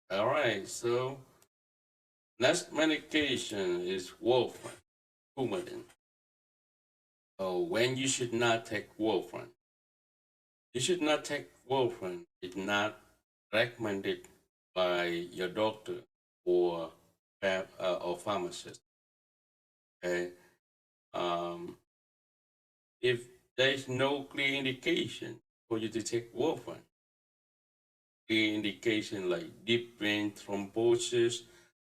All right, so next medication is Warfarin, Coumadin. When you should not take Warfarin. You should not take Warfarin. It's not recommended by your doctor or or pharmacist. Okay. Um, if there is no clear indication for you to take Warfarin, clear indication like deep vein thrombosis,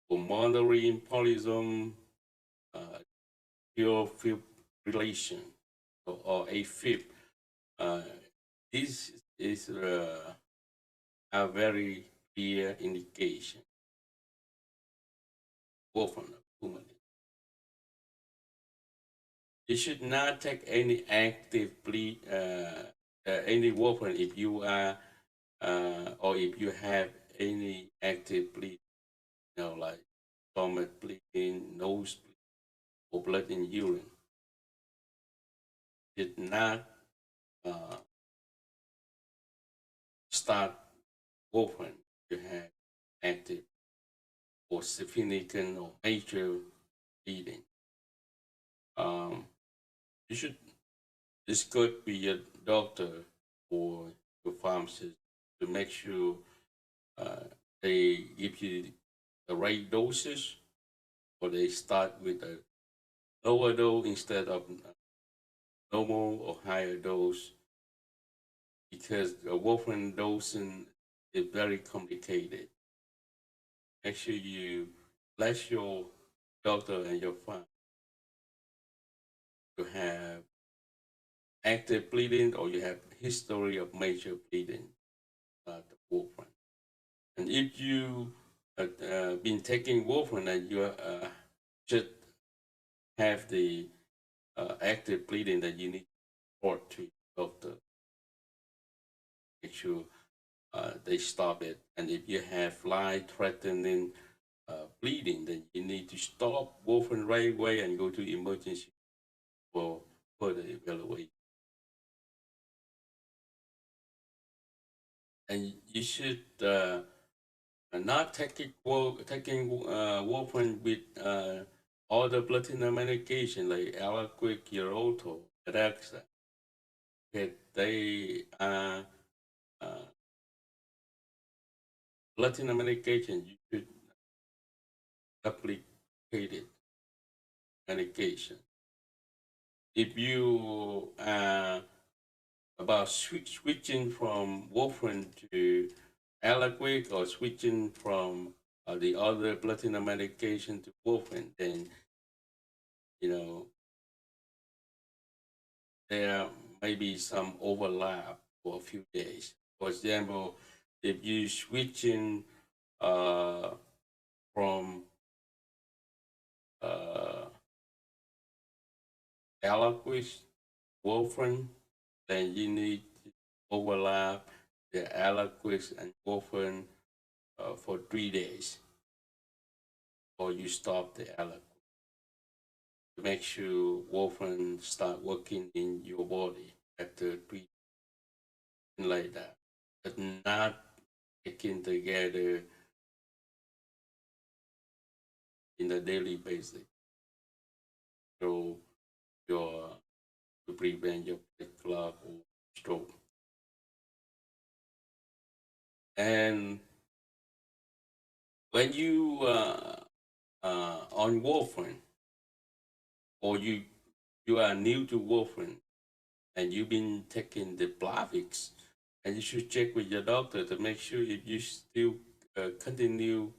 pulmonary embolism, uh, pure fibrillation, or AFib. Uh, this is a very clear indication for human. You should not take any active bleed, any warfarin if you are, or if you have any active bleed, like stomach bleeding, nose bleeding, or blood in urine. Did not uh, start warfarin. You have active or significant or major bleeding. Um, you should discuss with your doctor or your pharmacist to make sure uh, they give you the right doses, or they start with a lower dose instead of normal or higher dose, because the warfarin dosing is very complicated. Make sure you let your doctor and your pharmacist to have active bleeding or you have history of major bleeding about the warfarin. And if you have been taking warfarin and you should have the active bleeding, that you need to report to your doctor, make sure they stop it. And if you have life-threatening bleeding, then you need to stop warfarin right away and go to emergency for further evaluation. And you should not taking warfarin with other platinum medication like Alaquip, Xarelto, Alexa. Okay, they are uh, platinum medication. You should applicated medication. If you are about switching from warfarin to Alaquip, or switching from the other platinum medication to warfarin, then you know there may be some overlap for a few days. For example, if you switching uh, from uh, Alaquip, warfarin, then you need to overlap the Alaquip and warfarin for 3 days, or you stop the Alaquip to make sure warfarin start working in your body after 3 days, like that, but not taken together in a daily basis. So your to prevent your blood clot or stroke. And when you on warfarin, or you are new to warfarin and you've been taking the Plavix, and you should check with your doctor to make sure if you still continue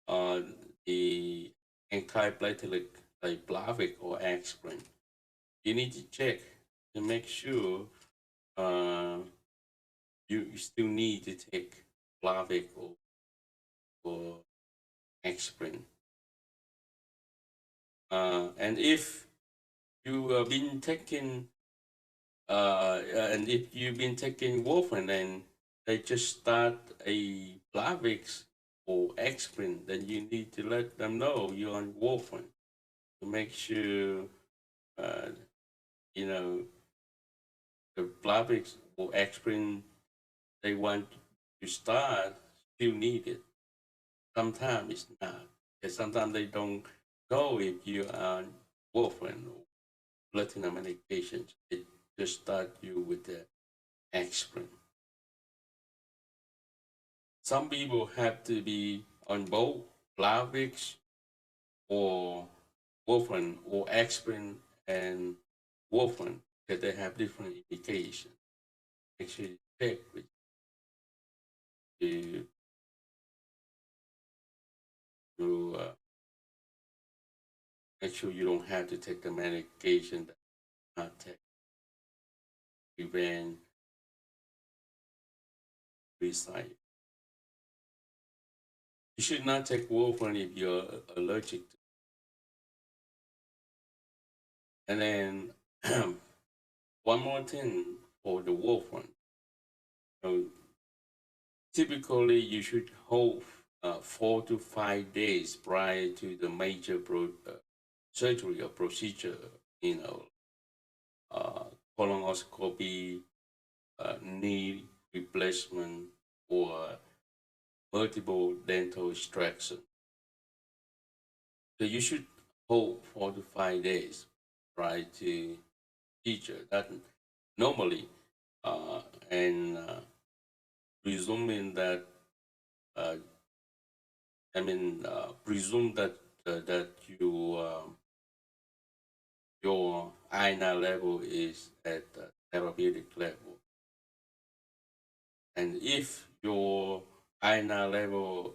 uh, the antiplatelet like Plavix or aspirin. You need to check to make sure uh, you still need to take Plavix or aspirin. And if you have been taking and if you've been taking warfarin and they just start a Plavix or aspirin, then you need to let them know you're on warfarin to make sure uh, you know the Plavix or aspirin they want to start still need it. Sometimes it's not. And sometimes they don't know if you are warfarin or platinum medications. They just start you with the aspirin. Some people have to be on both Plavix or warfarin or aspirin and warfarin because they have different indications. Actually, check with you to make sure you don't have to take the medication that not take prevent reside. You should not take warfarin if you're allergic to. And then one more thing for the warfarin. So typically, you should hold 4 to 5 days prior to the major surgery or procedure. You know, uh, colonoscopy, knee replacement, or multiple dental extraction. So you should hold 4 to 5 days prior to procedure. That normally, uh, and presuming that uh, presume that that your INA level is at the therapeutic level, and if your INA level,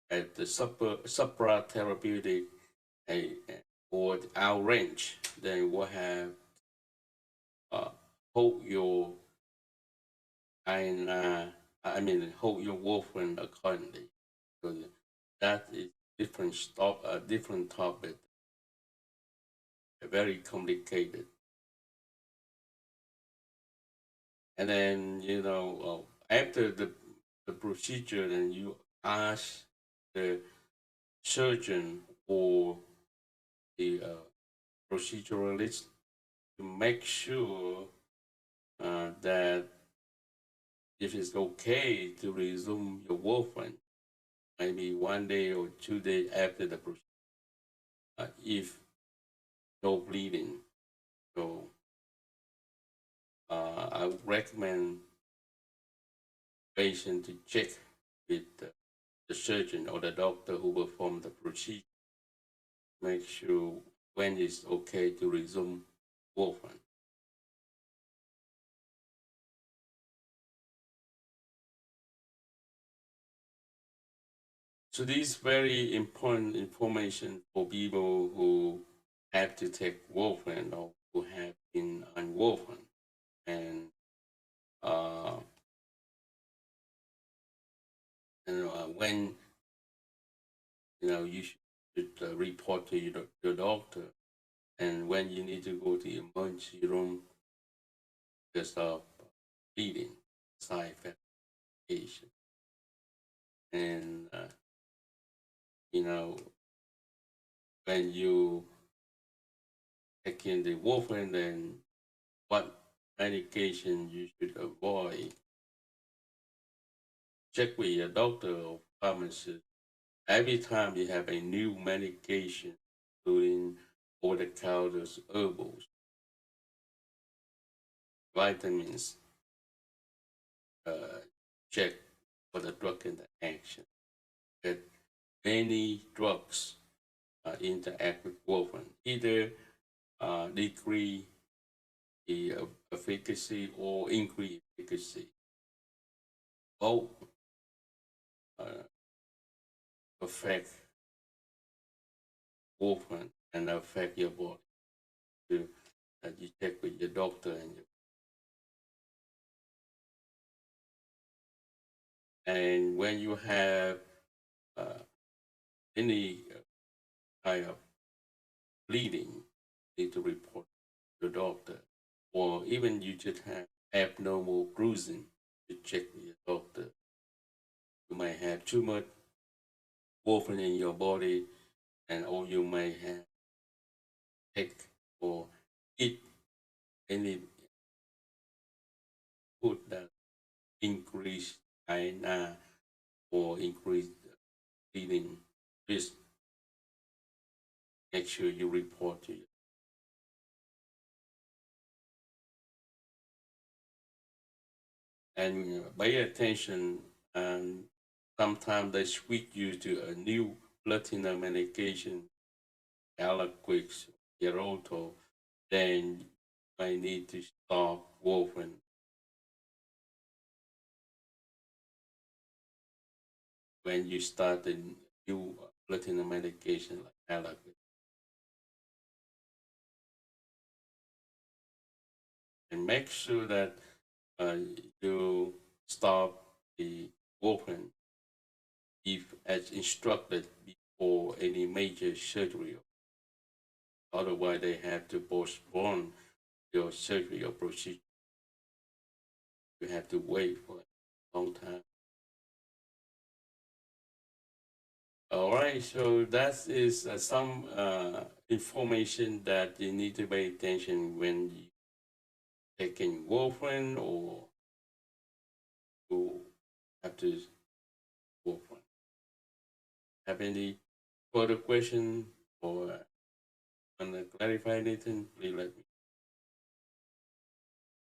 at the supra therapeutic or out range, then we'll have uh, hold your INA, hold your warfarin accordingly, because that is different topic, very complicated. And then after the procedure, then you ask the surgeon or the proceduralist to make sure that if it's okay to resume your warfarin, maybe 1 day or 2 days after the procedure, if no bleeding. So I would recommend patient to check with the surgeon or the doctor who performed the procedure, make sure when it's okay to resume warfarin. So this is very important information for people who have to take warfarin or who have been on warfarin. And uh, when you should report to your doctor, and when you need to go to the emergency room because of bleeding, side effect patient. And you know when you take in the warfarin, then what medication you should avoid. Check with your doctor or pharmacist every time you have a new medication, including over-the-counter herbals, vitamins. Check for the drug interaction. That many drugs interact with warfarin, either decrease the efficacy or increase efficacy. Both uh, affect warfarin and affect your body. So that you check with your doctor and when you have uh, any kind of bleeding, you need to report to the doctor, or even you just have abnormal bruising, to check with your doctor. You might have too much warfarin in your body, and or you may have take or eat any food that increase iron or increase bleeding, please make sure you report to you. And pay attention. And sometimes they switch you to a new blood thinner medication, Alaquix, Geroto, then you might need to stop Warfarin when you start the new blood thinner medication like Alaquix. And make sure that uh, you stop the Warfarin if as instructed before any major surgery. Otherwise, they have to postpone your surgery or procedure. You have to wait for a long time. All right, so that is some information that you need to pay attention when you taking warfarin or you have to warfarin. Have any further question or want to clarify anything? Please let me